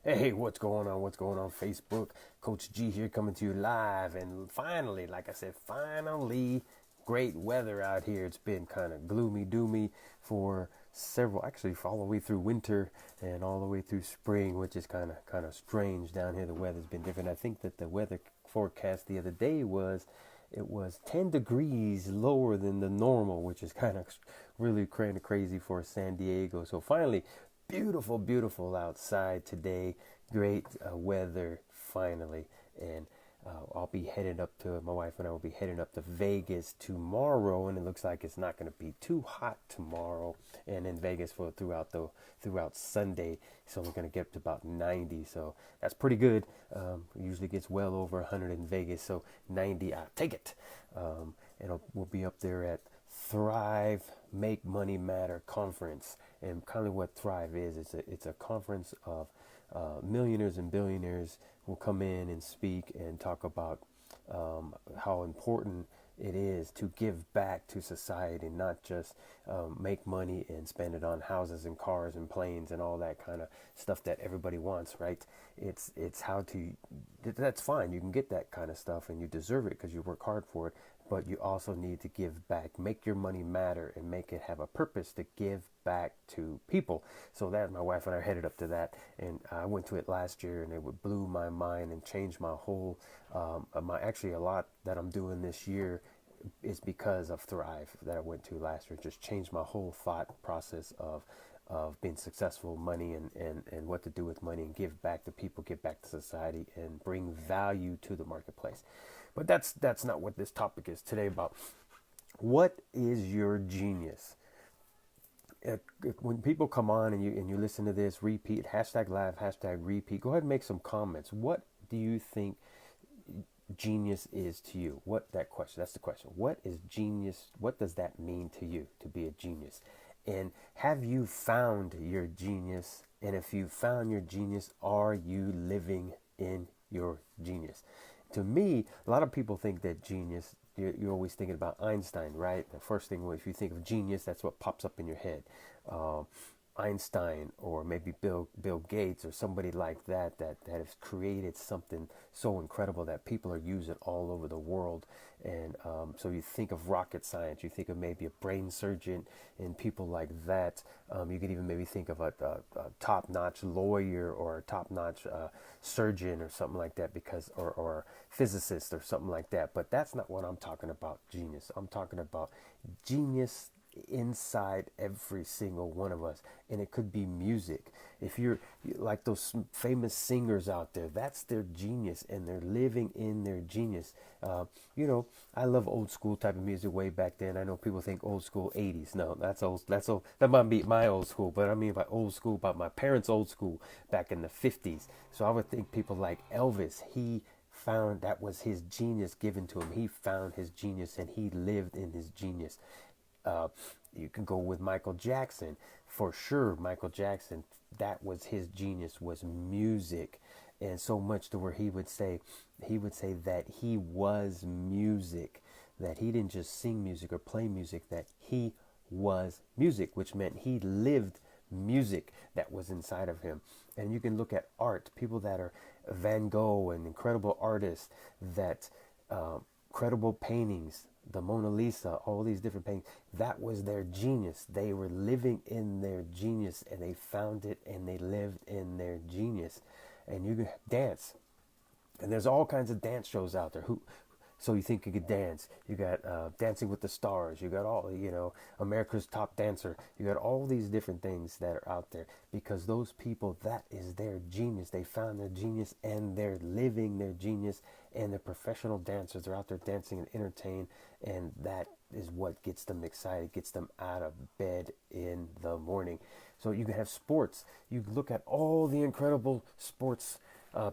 Hey, what's going on? What's going on, Facebook? Coach G here coming to you live. And finally, like I said, finally, great weather out here. It's been kind of gloomy, doomy for actually, for all the way through winter and all the way through spring, which is kind of strange down here. The weather's been different. I think that the weather forecast the other day it was 10 degrees lower than the normal, which is really kind of crazy for San Diego. So finally, beautiful, beautiful outside today. Great weather finally. And I'll be headed up to, my wife and I will be heading up to Vegas tomorrow, and it looks like it's not going to be too hot tomorrow. And in Vegas throughout Sunday, so we're going to get up to about 90. So that's pretty good. It usually gets well over 100 in Vegas, so 90, I'll take it. And we'll be up there at Thrive Make Money Matter conference. And kind of what Thrive is, it's a conference of millionaires and billionaires will come in and speak and talk about how important it is to give back to society, not just make money and spend it on houses and cars and planes and all that kind of stuff that everybody wants, right? It's how to, that's fine. You can get that kind of stuff and you deserve it because you work hard for it. But you also need to give back, make your money matter, and make it have a purpose to give back to people. So that my wife and I are headed up to that, and I went to it last year, and it blew my mind and changed my whole. Actually, a lot that I'm doing this year is because of Thrive that I went to last year. Just changed my whole thought process of being successful, money, and what to do with money, and give back to people, give back to society, and bring value to the marketplace. But that's not what this topic is today about. What is your genius? When people come on and you listen to this, repeat, hashtag live, hashtag repeat, go ahead and make some comments. What do you think genius is to you? That's the question. What is genius? What does that mean to you to be a genius? And have you found your genius? And if you found your genius, are you living in your genius? To me, a lot of people think that genius, you're always thinking about Einstein, right? The first thing, if you think of genius, that's what pops up in your head. Einstein, or maybe Bill Gates, or somebody like that has created something so incredible that people are using all over the world. And so you think of rocket science, you think of maybe a brain surgeon and people like that. You could even maybe think of a top-notch lawyer or a top-notch surgeon or something like that, or physicist or something like that. But that's not what I'm talking about, genius. I'm talking about genius inside every single one of us. And it could be music. If you're like those famous singers out there, that's their genius, and they're living in their genius. I love old school type of music way back then. I know people think old school 80s. No, that's old. That might be my old school, but I mean by old school, by my parents' old school back in the 50s. So I would think people like Elvis, he found that was his genius given to him. He found his genius and he lived in his genius. You can go with Michael Jackson, for sure. Michael Jackson, that was his genius, was music. And so much to where he would say that he was music, that he didn't just sing music or play music, that he was music, which meant he lived music that was inside of him. And you can look at art, people that are Van Gogh, and incredible artists, that incredible paintings, the Mona Lisa, all these different paintings, that was their genius. They were living in their genius, and they found it, and they lived in their genius. And you can dance, and there's all kinds of dance shows out there. So you think you could dance? You got Dancing with the Stars. You got all, America's Top Dancer. You got all these different things that are out there, because those people, that is their genius. They found their genius, and they're living their genius. And the professional dancers are out there dancing and entertain, and that is what gets them excited, gets them out of bed in the morning. So you can have sports. You look at all the incredible sports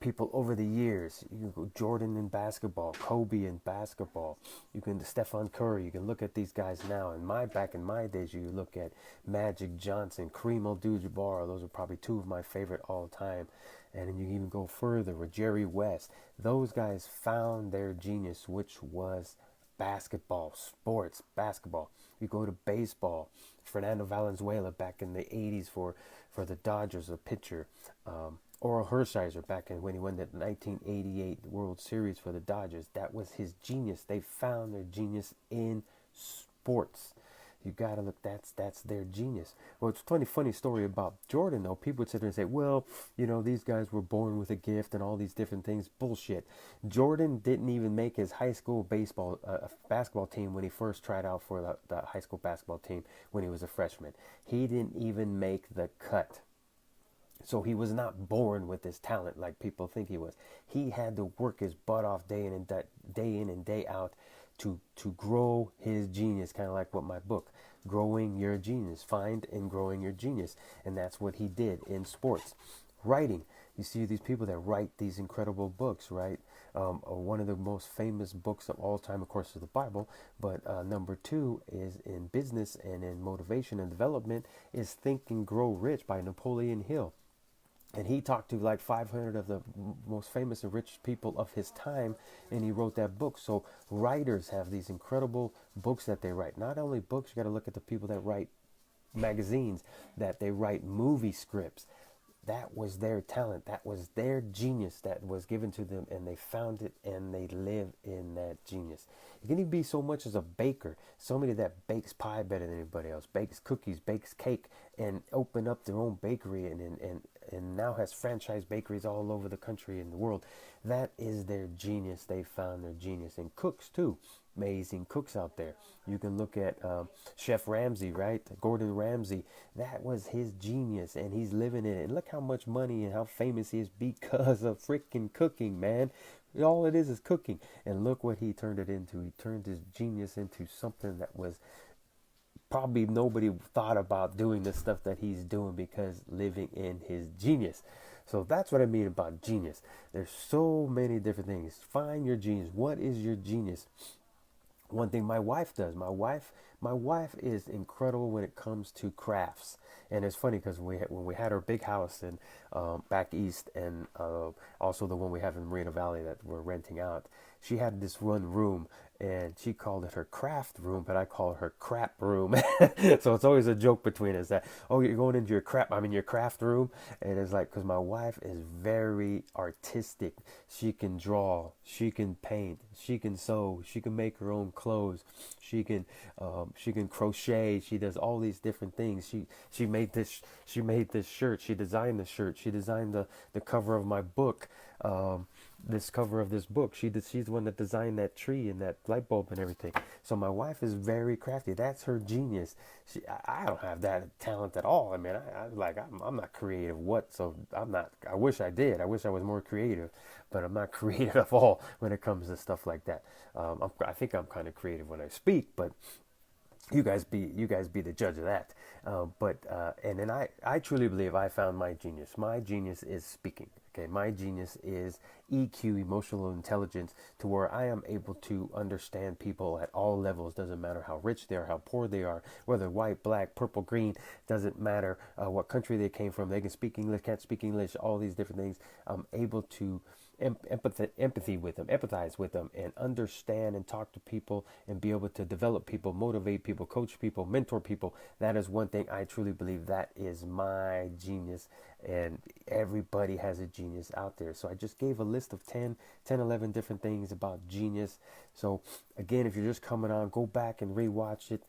people over the years. You can go Jordan in basketball, Kobe in basketball. You can Stephen Curry. You can look at these guys now. Back in my days, you look at Magic Johnson, Kareem Abdul-Jabbar. Those are probably two of my favorite all time. And then you can even go further with Jerry West. Those guys found their genius, which was basketball, sports, basketball. You go to baseball. Fernando Valenzuela back in the 80s for the Dodgers, a pitcher. Oral Hershiser back in when he won the 1988 World Series for the Dodgers. That was his genius. They found their genius in sports. You gotta look. That's their genius. Well, it's a funny story about Jordan though. People would sit there and say, "Well, these guys were born with a gift and all these different things." Bullshit. Jordan didn't even make his high school basketball team when he first tried out for the high school basketball team when he was a freshman. He didn't even make the cut. So he was not born with this talent like people think he was. He had to work his butt off day in and day out to grow his genius, kind of like what my book, Growing Your Genius, find and growing your genius. And that's what he did in sports. Writing, you see these people that write these incredible books, right? One of the most famous books of all time, of course, is the Bible. But number two is in business and in motivation and development is Think and Grow Rich by Napoleon Hill. And he talked to like 500 of the most famous and rich people of his time, and he wrote that book. So writers have these incredible books that they write. Not only books, you got to look at the people that write magazines, that they write movie scripts. That was their talent. That was their genius that was given to them, and they found it, and they live in that genius. You can even be so much as a baker, somebody that bakes pie better than anybody else, bakes cookies, bakes cake, and open up their own bakery, and now has franchise bakeries all over the country and the world. That is their genius. They found their genius. And cooks too, amazing cooks out there. You can look at Chef Ramsay, right? Gordon Ramsay. That was his genius, and he's living in it. And look how much money and how famous he is because of freaking cooking, man. All it is cooking. And look what he turned it into. He turned his genius into something that was probably nobody thought about doing the stuff that he's doing because living in his genius. So that's what I mean about genius. There's so many different things. Find your genius. What is your genius? One thing my wife does. My wife is incredible when it comes to crafts. And it's funny because when we had our big house in back east, and also the one we have in Moreno Valley that we're renting out, she had this one room, and she called it her craft room, but I call it her crap room. So it's always a joke between us that, oh, you're going into your crap, I'm in your craft room. And it's like, because my wife is very artistic. She can draw, she can paint, she can sew, she can make her own clothes, she can crochet, she does all these different things. She made this shirt, she designed the shirt, she designed the cover of my book. This cover of this book, she's the one that designed that tree and that light bulb and everything. So my wife is very crafty. That's her genius. I don't have that talent at all. I mean, I'm not creative. So I'm not. I wish I did. I wish I was more creative, but I'm not creative at all when it comes to stuff like that. I think I'm kind of creative when I speak, but you guys be the judge of that. And then I truly believe I found my genius. My genius is speaking. Okay, my genius is EQ, emotional intelligence, to where I am able to understand people at all levels. Doesn't matter how rich they are, how poor they are, whether white, black, purple, green. Doesn't matter what country they came from. They can speak English, can't speak English. All these different things. I'm able to empathize with them, and understand and talk to people, and be able to develop people, motivate people, coach people, mentor people. That is one thing I truly believe that is my genius, and everybody has a genius out there. So I just gave a list of 11 different things about genius. So again, if you're just coming on, go back and rewatch it.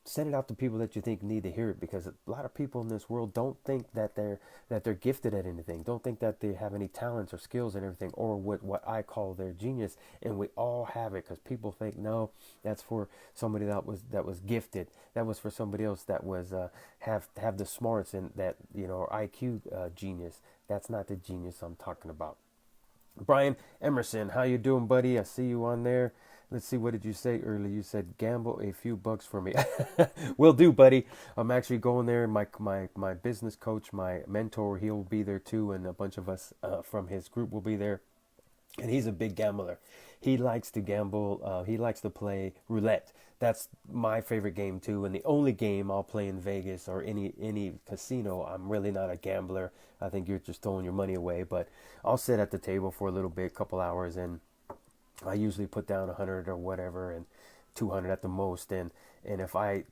Send it out to people that you think need to hear it, because a lot of people in this world don't think that they're gifted at anything, don't think that they have any talents or skills and everything, or what I call their genius. And we all have it, because people think, no, that's for somebody that was gifted, that was for somebody else that was have the smarts and that or IQ genius. That's not the genius I'm talking about. Brian Emerson, how you doing, buddy? I see you on there. Let's see, what did you say earlier? You said gamble a few bucks for me. Will do, buddy. I'm actually going there. My business coach, my mentor, he'll be there too, and a bunch of us from his group will be there. And he's a big gambler. He likes to gamble. He likes to play roulette. That's my favorite game too, and the only game I'll play in Vegas or any casino. I'm really not a gambler. I think you're just throwing your money away. But I'll sit at the table for a little bit, couple hours, and I usually put down 100 or whatever, and 200 at the most. And if I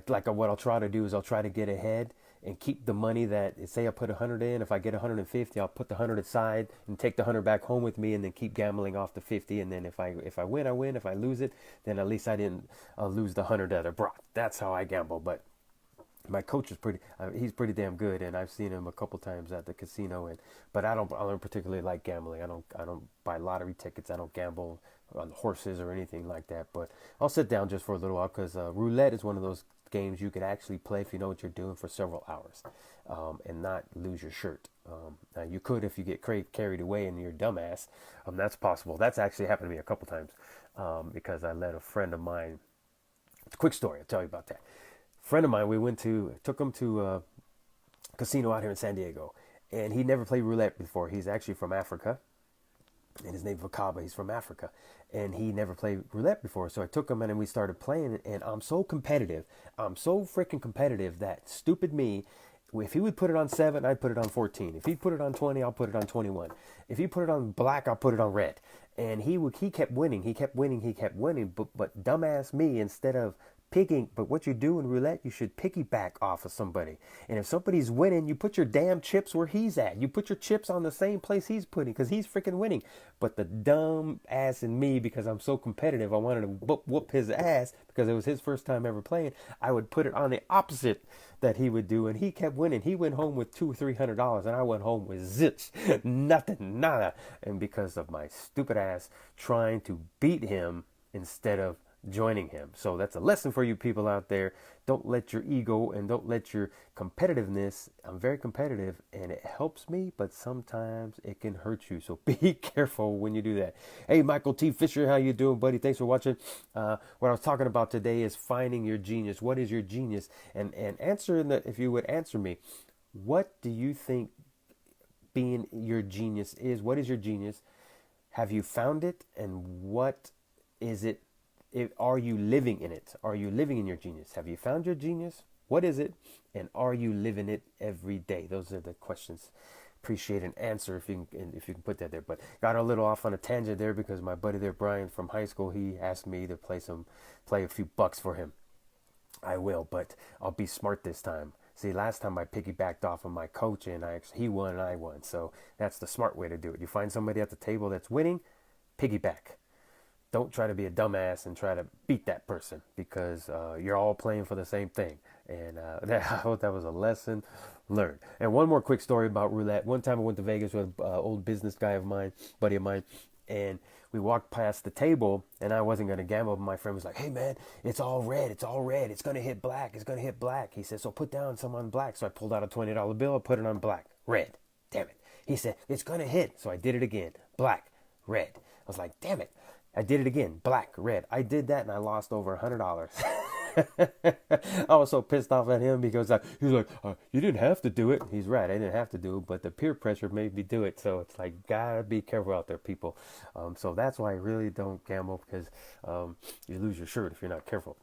like, what I'll try to do is I'll try to get ahead. and keep the money that, say I put 100 in. If I get 150, I'll put the 100 aside and take the 100 back home with me, and then keep gambling off the 50. And then if I win, I win. If I lose it, then at least I didn't lose the 100 that I brought. That's how I gamble. But my coach is he's pretty damn good, and I've seen him a couple times at the casino. But I don't particularly like gambling. I don't buy lottery tickets. I don't gamble on horses or anything like that. But I'll sit down just for a little while, because roulette is one of those games you could actually play if you know what you're doing for several hours, and not lose your shirt. Now you could, if you get carried away and you're a dumbass. That's possible. That's actually happened to me a couple times, because I let a friend of mine. It's a quick story. I'll tell you about that. Friend of mine, took him to a casino out here in San Diego, and he never played roulette before. He's actually from Africa, and his name's Vakaba. He's from Africa, and he never played roulette before. So I took him, and then we started playing, and I'm so competitive. I'm so freaking competitive that stupid me, if he would put it on 7, I'd put it on 14. If he put it on 20, I'll put it on 21. If he put it on black, I'll put it on red. And he kept winning. He kept winning. But dumbass me, instead of but what you do in roulette, you should piggyback off of somebody. And if somebody's winning, you put your damn chips where he's at. You put your chips on the same place he's putting, because he's freaking winning. But the dumb ass in me, because I'm so competitive, I wanted to whoop his ass because it was his first time ever playing. I would put it on the opposite that he would do, and he kept winning. He went home with $200 or $300, and I went home with zilch, nothing, nada. And because of my stupid ass trying to beat him instead of joining him. So that's a lesson for you people out there. Don't let your ego and don't let your competitiveness. I'm very competitive, and it helps me, but sometimes it can hurt you. So be careful when you do that. Hey, Michael T. Fisher, how you doing, buddy? Thanks for watching. What I was talking about today is finding your genius. What is your genius? And if you would answer me, what do you think being your genius is? What is your genius? Have you found it? And what is it? Are you living in it? Are you living in your genius? Have you found your genius? What is it? And are you living it every day? Those are the questions. Appreciate an answer if you can put that there. But got a little off on a tangent there, because my buddy there, Brian from high school, he asked me to play a few bucks for him. I will, but I'll be smart this time. See, last time I piggybacked off of my coach, and he won and I won. So that's the smart way to do it. You find somebody at the table that's winning, piggyback. Don't try to be a dumbass and try to beat that person, because you're all playing for the same thing. And I hope that was a lesson learned. And one more quick story about roulette. One time I went to Vegas with an old business buddy of mine, and we walked past the table, and I wasn't going to gamble. But my friend was like, hey, man, it's all red. It's all red. It's going to hit black. It's going to hit black. He said, so put down some on black. So I pulled out a $20 bill. I put it on black. Red. Damn it. He said, it's going to hit. So I did it again. Black. Red. I was like, damn it. I did it again. Black, red. I did that, and I lost over $100. I was so pissed off at him, because he was like, you didn't have to do it. He's right. I didn't have to do it, but the peer pressure made me do it. So it's like, gotta be careful out there, people. So that's why I really don't gamble, because you lose your shirt if you're not careful.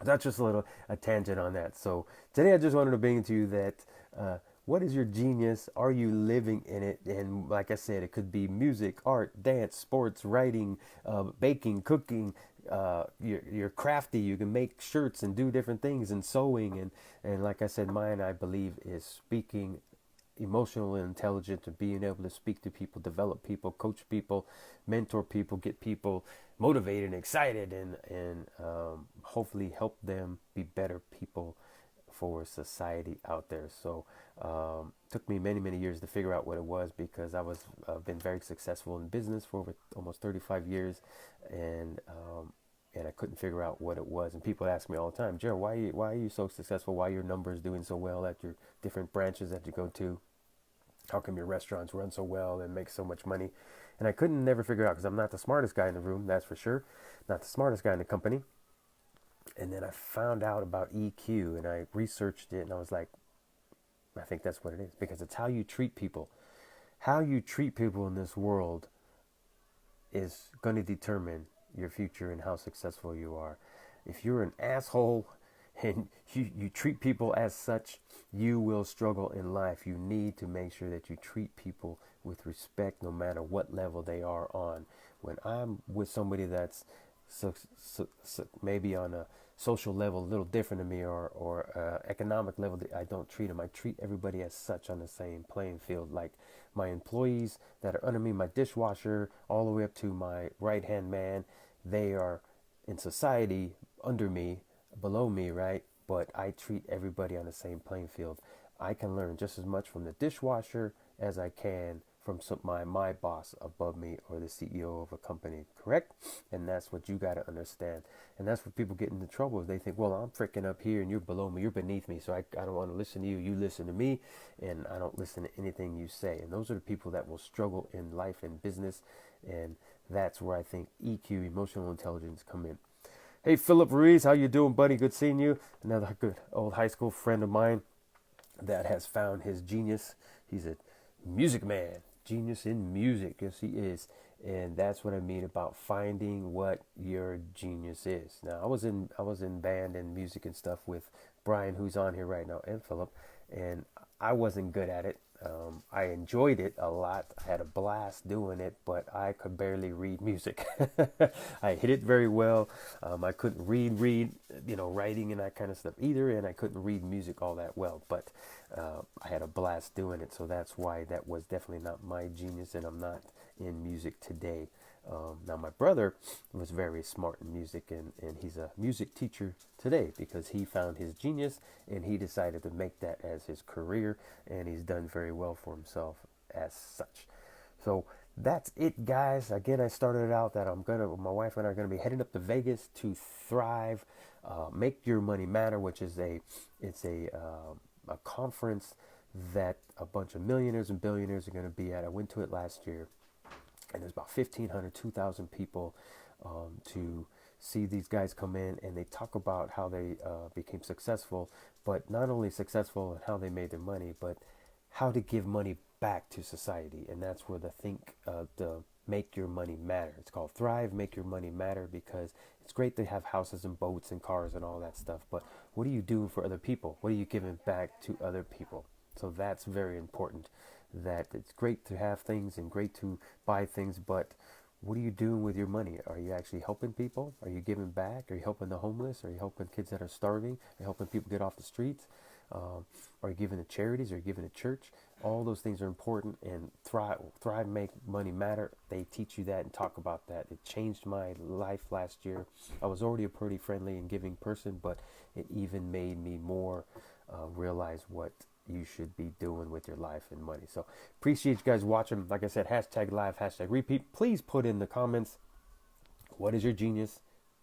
That's just a tangent on that. So today I just wanted to bring to you that what is your genius? Are you living in it? And like I said, it could be music, art, dance, sports, writing, baking, cooking. You're crafty. You can make shirts and do different things, and sewing. And like I said, mine, I believe, is speaking, emotional intelligence, and being able to speak to people, develop people, coach people, mentor people, get people motivated and excited, and hopefully help them be better people for society out there. So took me many years to figure out what it was, because I've been very successful in business for over almost 35 years, and I couldn't figure out what it was. And people ask me all the time, Gerald, why are you so successful? Why are your numbers doing so well at your different branches that you go to? How come your restaurants run so well and make so much money? And I couldn't never figure out, because I'm not the smartest guy in the room, that's for sure. Not the smartest guy in the company. And then I found out about EQ, and I researched it, and I was like, I think that's what it is, because it's how you treat people. How you treat people in this world is going to determine your future and how successful you are. If you're an asshole and you treat people as such, you will struggle in life. You need to make sure that you treat people with respect, no matter what level they are on. When I'm with somebody that's maybe on a social level a little different to me, or economic level, I don't treat them. I treat everybody as such on the same playing field. Like my employees that are under me, my dishwasher, all the way up to my right hand man, they are in society under me, below me, right? But I treat everybody on the same playing field. I can learn just as much from the dishwasher as I can from my boss above me or the CEO of a company, correct? And that's what you got to understand. And that's where people get into trouble. They think, well, I'm freaking up here and you're below me, you're beneath me, so I don't want to listen to you. You listen to me, and I don't listen to anything you say. And those are the people that will struggle in life and business. And that's where I think EQ, emotional intelligence, come in. Hey, Philip Ruiz, how you doing, buddy? Good seeing you. Another good old high school friend of mine that has found his genius. He's a music man, genius in music. Yes, he is. And that's what I mean about finding what your genius is. Now, I was in band and music and stuff with Brian, who's on here right now, and Philip, and I wasn't good at it. I enjoyed it a lot. I had a blast doing it, but I could barely read music. I hit it very well. I couldn't read, writing and that kind of stuff either, and I couldn't read music all that well. But I had a blast doing it, so that's why that was definitely not my genius, and I'm not in music today. Now, my brother was very smart in music, and he's a music teacher today because he found his genius and he decided to make that as his career, and he's done very well for himself as such. So that's it, guys. Again, I started out that my wife and I are gonna be heading up to Vegas to Thrive, Make Your Money Matter, which is a conference that a bunch of millionaires and billionaires are going to be at. I went to it last year, and there's about 1,500, 2,000 people to see these guys come in, and they talk about how they became successful, but not only successful and how they made their money, but how to give money back to society. And that's where the Make Your Money Matter. It's called Thrive, Make Your Money Matter, because it's great to have houses and boats and cars and all that stuff, but what are you doing for other people? What are you giving back to other people? So that's very important. That it's great to have things and great to buy things, but what are you doing with your money? Are you actually helping people? Are you giving back? Are you helping the homeless? Are you helping kids that are starving? Are you helping people get off the streets? Are you giving to charities? Are you giving to church? All those things are important, and Thrive, Make Money Matter, they teach you that and talk about that. It changed my life last year. I was already a pretty friendly and giving person, but it even made me more realize what you should be doing with your life and money. So appreciate you guys watching. Like I said, hashtag live, hashtag repeat. Please put in the comments, what is your genius?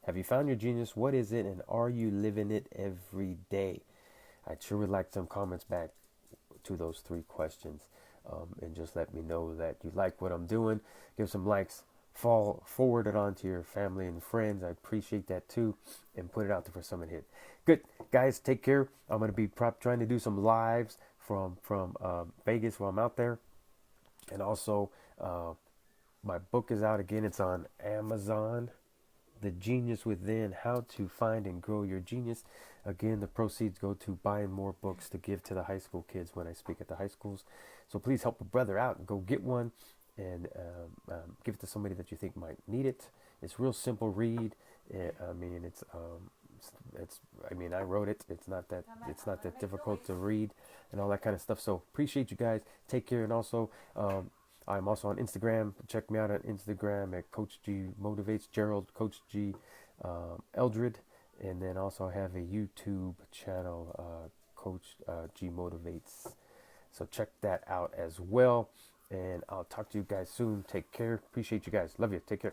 Have you found your genius? What is it? And are you living it every day? I'd sure would like some comments back to those 3 questions. And just let me know that you like what I'm doing. Give some likes. Forward it on to your family and friends. I appreciate that too. And put it out there for someone to hit. Good. Guys, take care. I'm going to be trying to do some lives from Vegas while I'm out there. And also, my book is out again. It's on Amazon. The Genius Within, How to Find and Grow Your Genius. Again, the proceeds go to buying more books to give to the high school kids when I speak at the high schools. So please help a brother out and go get one and give it to somebody that you think might need it. It's real simple read. I wrote it. It's not that difficult to read and all that kind of stuff. So appreciate you guys. Take care. And also, I'm also on Instagram. Check me out on Instagram at Coach G Motivates, Gerald Coach G Eldred. And then also I have a YouTube channel, Coach G Motivates. So check that out as well. And I'll talk to you guys soon. Take care. Appreciate you guys. Love you. Take care.